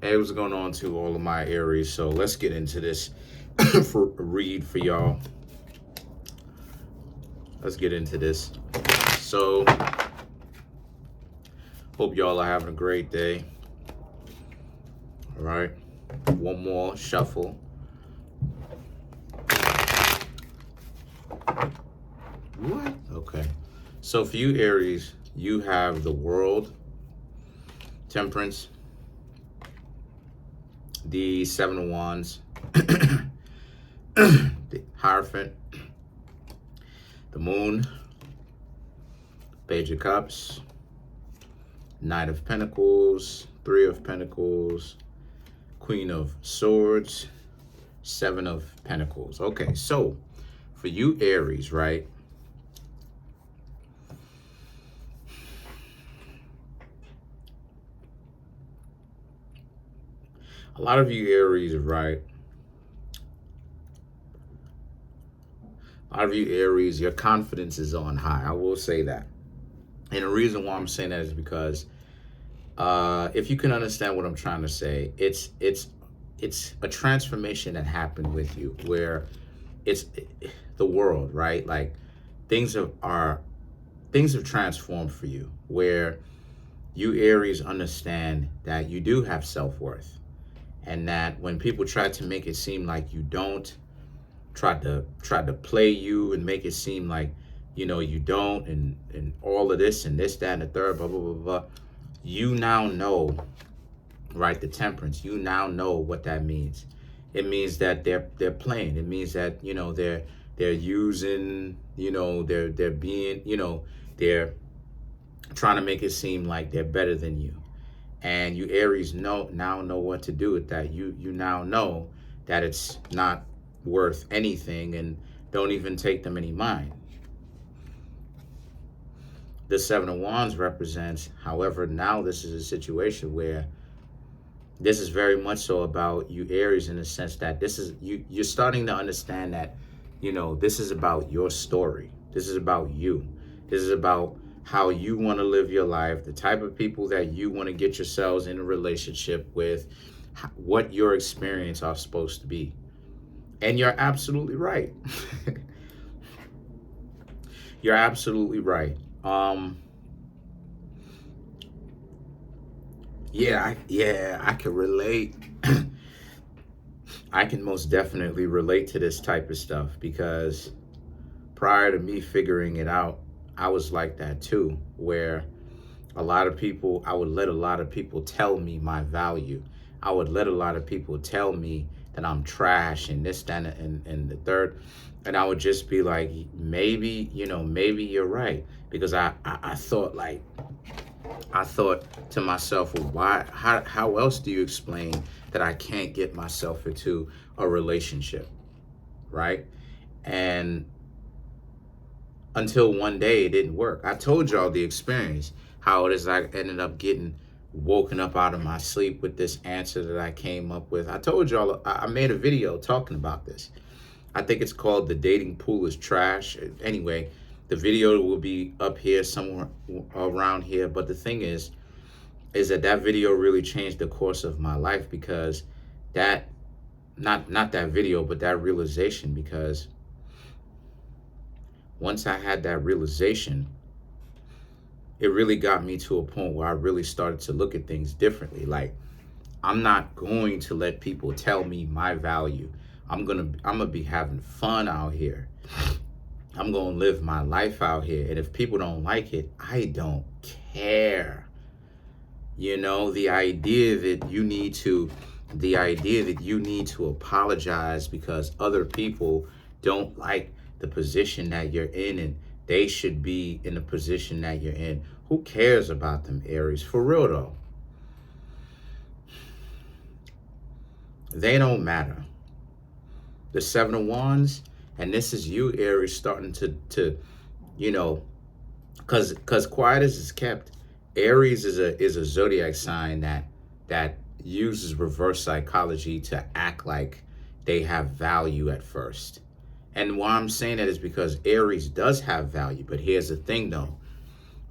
Hey, what's going on to all of my Aries? So let's get into this for a read for y'all. Let's get into this. So hope y'all are having a great day. All right, one more shuffle. What? Okay. So for you Aries, you have the World, Temperance, the Seven of Wands, the Hierophant, the Moon, Page of Cups, Knight of Pentacles, Three of Pentacles, Queen of Swords, Seven of Pentacles. Okay, so for you Aries, right? A lot of you Aries, right? A lot of you Aries, your confidence is on high. I will say that. And the reason why I'm saying that is because if you can understand what I'm trying to say, it's a transformation that happened with you where it's the world, right? Like things have transformed for you where you Aries understand that you do have self-worth. And that when people try to make it seem like you don't, try to play you and make it seem like, you know, you don't, and all of this and this, that, and the third, blah, blah, blah, blah. You now know, right, the Temperance, you now know what that means. It means that they're playing. It means that, you know, they're using, you know, they're being, you know, they're trying to make it seem like they're better than you. And you Aries now know what to do with that. You now know that it's not worth anything and don't even take them any mind. The Seven of Wands represents, however, now this is a situation where this is very much so about you Aries in the sense that this is, you're starting to understand that, you know, this is about your story. This is about you. This is about how you want to live your life, the type of people that you want to get yourselves in a relationship with, what your experience are supposed to be. And you're absolutely right. You're absolutely right. I can relate. I can most definitely relate to this type of stuff because prior to me figuring it out, I was like that too, where a lot of people, I would let a lot of people tell me my value. I would let a lot of people tell me that I'm trash and this, that, and the third. And I would just be like, maybe, you know, maybe you're right. Because I thought to myself, well, how else do you explain that I can't get myself into a relationship, right? And until one day it didn't work. I told y'all the experience, how it is I ended up getting woken up out of my sleep with this answer that I came up with. I told y'all, I made a video talking about this. I think it's called The Dating Pool is Trash. Anyway, the video will be up here somewhere around here. But the thing is that video really changed the course of my life because that, not that video, but that realization, because once I had that realization, it really got me to a point where I really started to look at things differently. Like, I'm not going to let people tell me my value. I'm gonna be having fun out here. I'm gonna live my life out here. And if people don't like it, I don't care. You know, the idea that you need to apologize because other people don't like the position that you're in and they should be in the position that you're in. Who cares about them, Aries? For real though. They don't matter. The Seven of Wands, and this is you, Aries, starting to you know, because quiet as it's kept, Aries is a zodiac sign that uses reverse psychology to act like they have value at first. And why I'm saying that is because Aries does have value. But here's the thing though,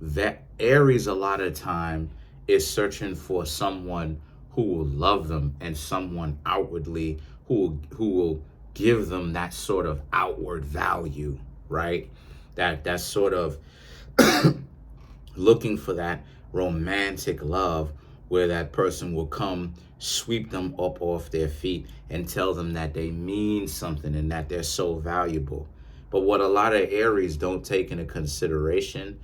that Aries a lot of the time is searching for someone who will love them, and someone outwardly who will give them that sort of outward value, right? That sort of looking for that romantic love where that person will come sweep them up off their feet and tell them that they mean something and that they're so valuable. But what a lot of Aries don't take into consideration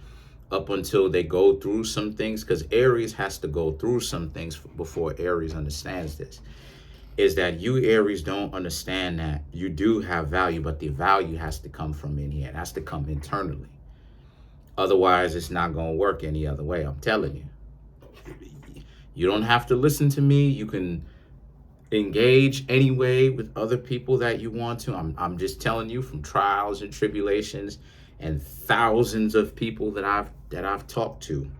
up until they go through some things, because Aries has to go through some things before Aries understands this, is that you Aries don't understand that you do have value, but the value has to come from in here. It has to come internally. Otherwise, it's not going to work any other way. I'm telling you. You don't have to listen to me. You can engage anyway with other people that you want to. I'm just telling you from trials and tribulations and thousands of people that I've talked to.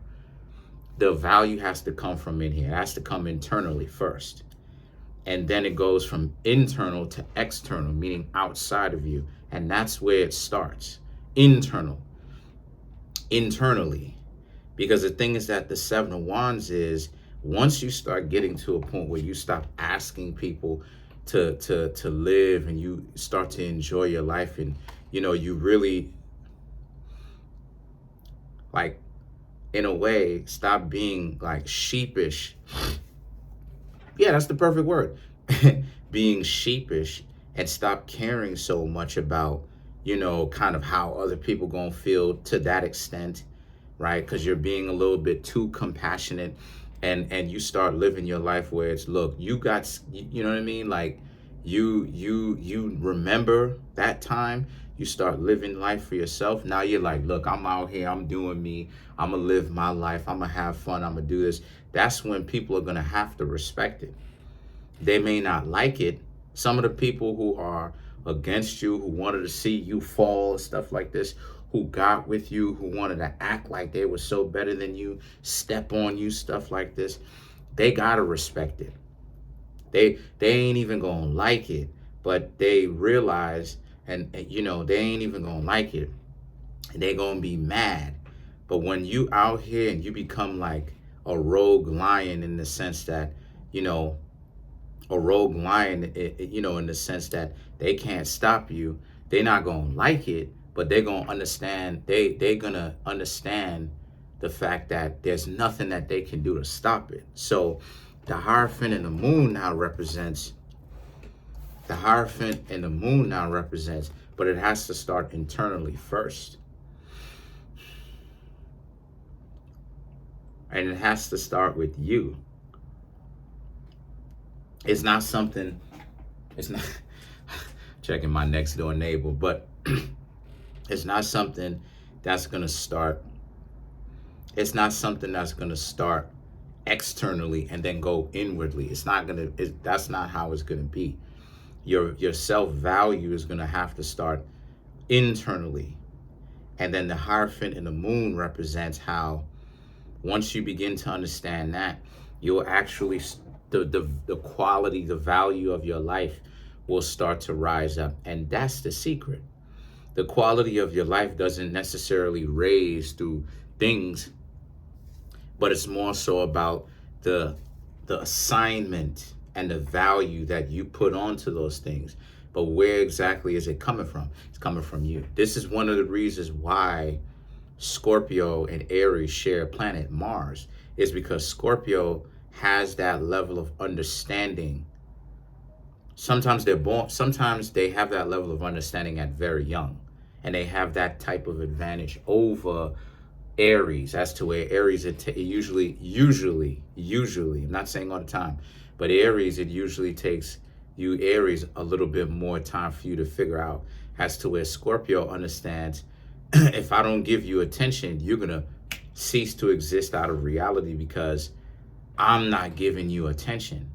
The value has to come from in here. It has to come internally first. And then it goes from internal to external, meaning outside of you. And that's where it starts. Internally. Because the thing is that the Seven of Wands is, once you start getting to a point where you stop asking people to live and you start to enjoy your life, and you really, like, in a way, stop being like sheepish. Yeah, that's the perfect word. Being sheepish, and stop caring so much about, kind of how other people gonna feel to that extent, right? Because you're being a little bit too compassionate, and you start living your life where it's, look, you got, you know what I mean? Like, you remember that time, you start living life for yourself. Now you're like, look, I'm out here, I'm doing me, I'm gonna live my life, I'm gonna have fun, I'm gonna do this. That's when people are gonna have to respect it. They may not like it. Some of the people who are against you, who wanted to see you fall, stuff like this, who got with you, who wanted to act like they were so better than you, step on you, stuff like this, they gotta respect it. They ain't even gonna like it, but they realize, and they ain't even gonna like it, and they gonna be mad. But when you out here and you become like a rogue lion, in the sense that, a rogue lion, in the sense that they can't stop you, they're not gonna like it, but they're gonna understand. They're gonna understand the fact that there's nothing that they can do to stop it. So the Hierophant and the Moon now represents. The Hierophant and the Moon now represents, but it has to start internally first. And it has to start with you. It's not something, it's not checking my next door neighbor, but it's not something that's going to start. It's not something that's going to start externally and then go inwardly. It's not going to, that's not how it's going to be. Your self-value is going to have to start internally. And then the Hierophant and the Moon represents how, once you begin to understand that, you'll actually, the quality, the value of your life will start to rise up. And that's the secret. The quality of your life doesn't necessarily raise through things, but it's more so about the assignment and the value that you put onto those things. But where exactly is it coming from? It's coming from you. This is one of the reasons why Scorpio and Aries share planet Mars, is because Scorpio has that level of understanding. Sometimes they're born, sometimes they have that level of understanding at very young, and they have that type of advantage over Aries, as to where Aries, it usually, I'm not saying all the time, but Aries, it usually takes you Aries a little bit more time for you to figure out, as to where Scorpio understands, if I don't give you attention, you're going to cease to exist out of reality because I'm not giving you attention.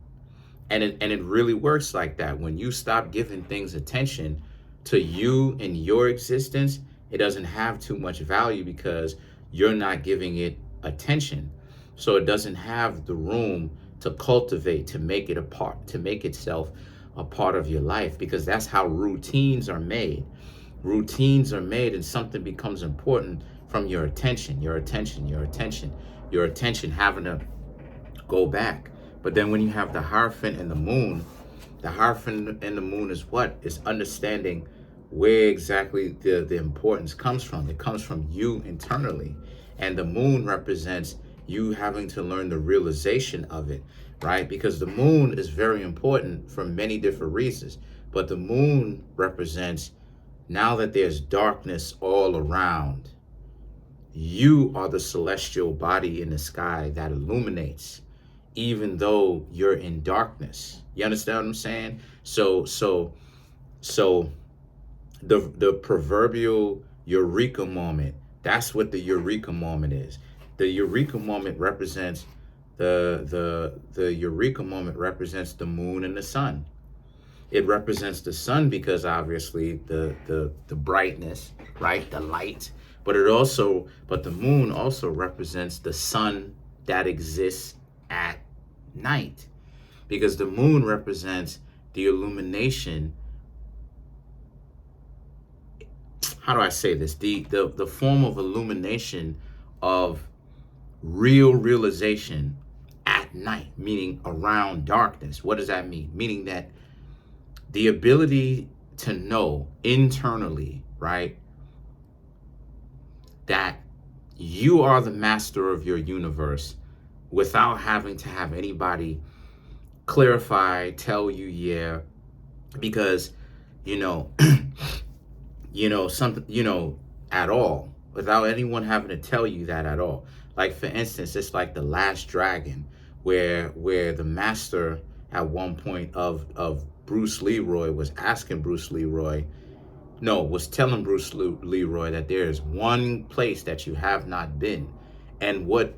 And it really works like that. When you stop giving things attention to you and your existence, it doesn't have too much value because you're not giving it attention. So it doesn't have the room to cultivate, to make it a part, to make itself a part of your life, because that's how routines are made. Routines are made, and something becomes important from your attention having to go back. But then when you have the Hierophant and the Hierophant and the moon is what? It's understanding where exactly the importance comes from. It comes from you internally. And the moon represents you having to learn the realization of it, right? Because the moon is very important for many different reasons. But the moon represents, now that there's darkness all around, you are the celestial body in the sky that illuminates, even though you're in darkness. You understand what I'm saying? So the proverbial eureka moment, that's what the eureka moment is. The eureka moment represents the eureka moment represents the moon and the sun. It represents the sun because obviously the brightness, right? The light. But the moon also represents the sun that exists at night. Because the moon represents the illumination. How do I say this? The form of illumination of real realization at night, meaning around darkness. What does that mean? Meaning that the ability to know internally, right, that you are the master of your universe without having to have anybody clarify, tell you, yeah, because, something, at all, without anyone having to tell you that at all. Like, for instance, it's like The Last Dragon, where the master at one point of Bruce Leroy was asking Bruce Leroy, was telling Bruce Leroy that there is one place that you have not been. And what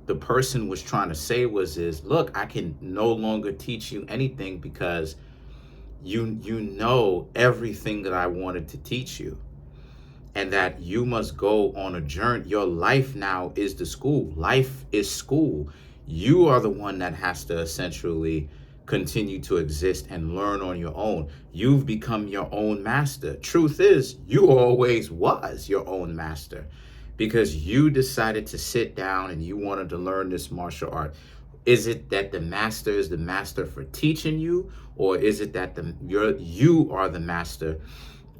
the person was trying to say is, look, I can no longer teach you anything because you know everything that I wanted to teach you. And that you must go on a journey. Your life now is the school. Life is school. You are the one that has to essentially continue to exist and learn on your own. You've become your own master. Truth is, you always was your own master because you decided to sit down and you wanted to learn this martial art. Is it that the master is the master for teaching you, or is it that you are the master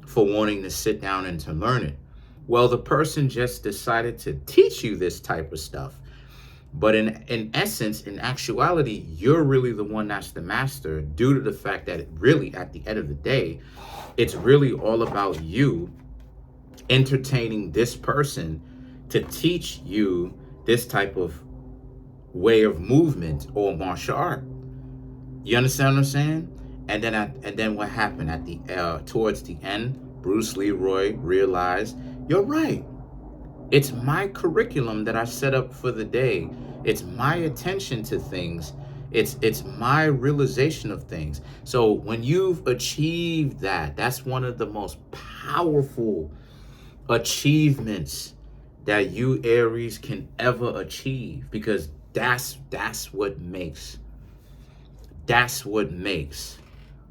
for wanting to sit down and to learn it? Well, the person just decided to teach you this type of stuff. But in essence, in actuality, you're really the one that's the master, due to the fact that really, at the end of the day, it's really all about you entertaining this person to teach you this type of way of movement or martial art. You understand what I'm saying? And then what happened at the towards the end? Bruce Leroy realized, you're right. It's my curriculum that I set up for the day. It's my attention to things. It's my realization of things. So when you've achieved that, that's one of the most powerful achievements that you Aries can ever achieve, because that's what makes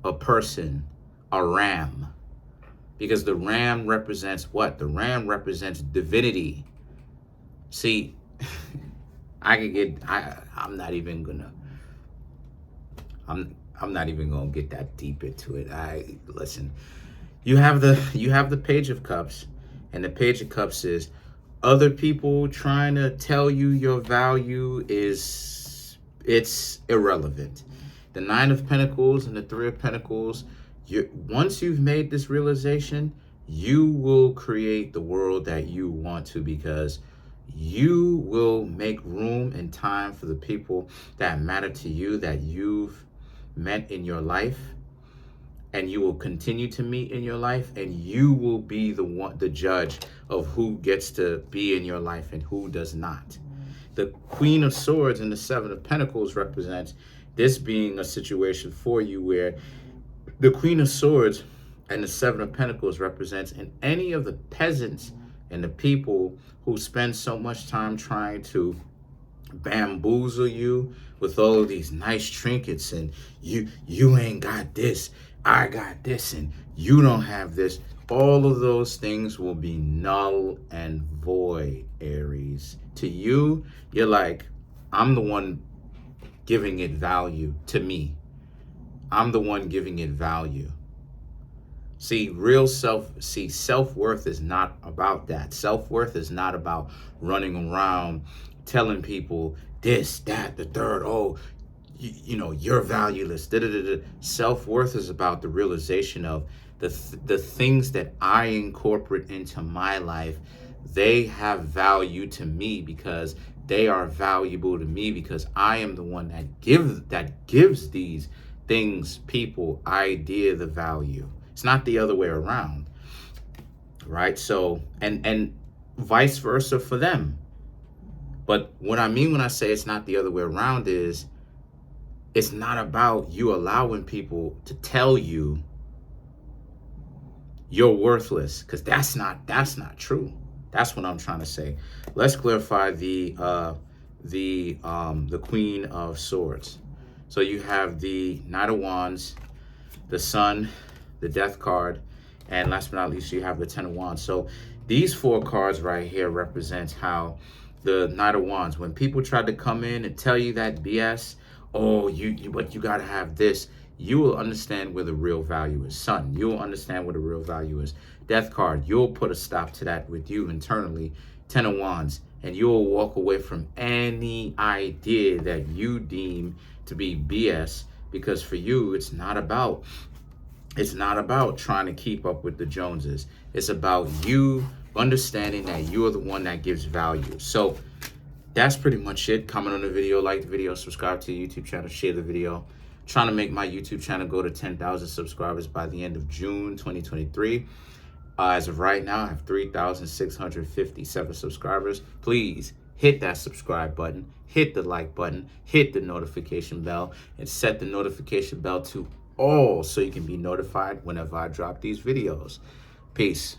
a person a ram. Because the ram represents what? The ram represents divinity. See, I'm not even gonna get that deep into it. Listen. You have the Page of Cups, and the Page of Cups is other people trying to tell you your value it's irrelevant. The Nine of Pentacles and the Three of Pentacles, once you've made this realization, you will create the world that you want to, because you will make room and time for the people that matter to you, that you've met in your life, and you will continue to meet in your life, and you will be the judge of who gets to be in your life and who does not. The Queen of Swords and the Seven of Pentacles represents this being a situation for you where the Queen of Swords and the Seven of Pentacles represents in any of the peasants and the people who spend so much time trying to bamboozle you with all of these nice trinkets, and you ain't got this, I got this, and you don't have this. All of those things will be null and void, Aries. To you, you're like, I'm the one giving it value to me. I'm the one giving it value. See, self-worth is not about that. Self-worth is not about running around telling people this, that, the third, oh, you're valueless. Da, da, da, da. Self-worth is about the realization of the things that I incorporate into my life. They have value to me because they are valuable to me because I am the one that gives these things, people, idea, the value. It's not the other way around, right? So, and vice versa for them. But what I mean when I say it's not the other way around is it's not about you allowing people to tell you you're worthless, because that's not true. That's what I'm trying to say. Let's clarify the Queen of Swords. So you have the Knight of Wands, the Sun, the Death card, and last but not least, you have the Ten of Wands. So these four cards right here represents how the Knight of Wands, when people try to come in and tell you that BS, oh, but you gotta have this, you will understand where the real value is. Sun, you'll understand where the real value is. Death card, you'll put a stop to that with you internally. Ten of Wands, and you'll walk away from any idea that you deem to be BS, because for you, it's not about trying to keep up with the Joneses. It's about you understanding that you're the one that gives value. So that's pretty much it. Comment on the video, like the video, subscribe to the YouTube channel, share the video. Trying to make my YouTube channel go to 10,000 subscribers by the end of June 2023. As of right now, I have 3,657 subscribers. Please hit that subscribe button, hit the like button, hit the notification bell, and set the notification bell to all so you can be notified whenever I drop these videos. Peace.